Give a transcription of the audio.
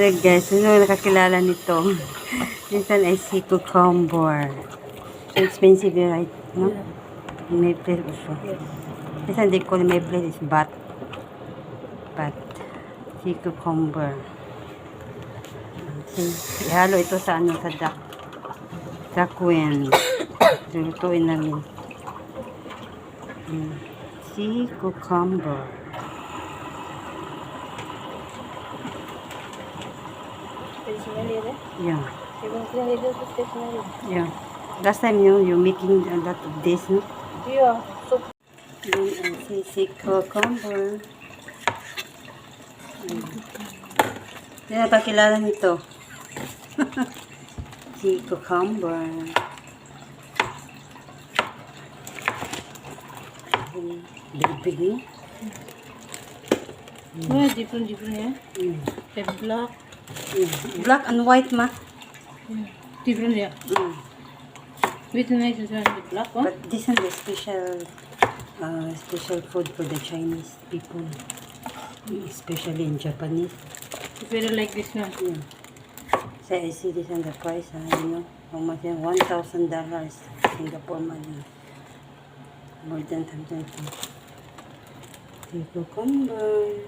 Hello guys, sino nakakilala nito? This one ay si cucumber. So expensive yun, right? No? May place also. This one they call my place is bat. Bat. Si cucumber. Ihalo ito sa ano, sa duck. Duckwen. Lutuin namin. Si cucumber. Yeah. Yeah. Last time you making a lot of this, no? Yeah. So, Si cucumber. Hindi na pakilala nito. Si cucumber. Big, no? yeah, different, yeah. Like black. Black and white, ma. Yeah. Different, yeah. Which nice is one with black one? But this is the special food for the Chinese people, especially in Japanese. If you don't like this one. Yeah. So I see this on the price, you know, how much? $1,000 Singapore money. More than something. Cucumber.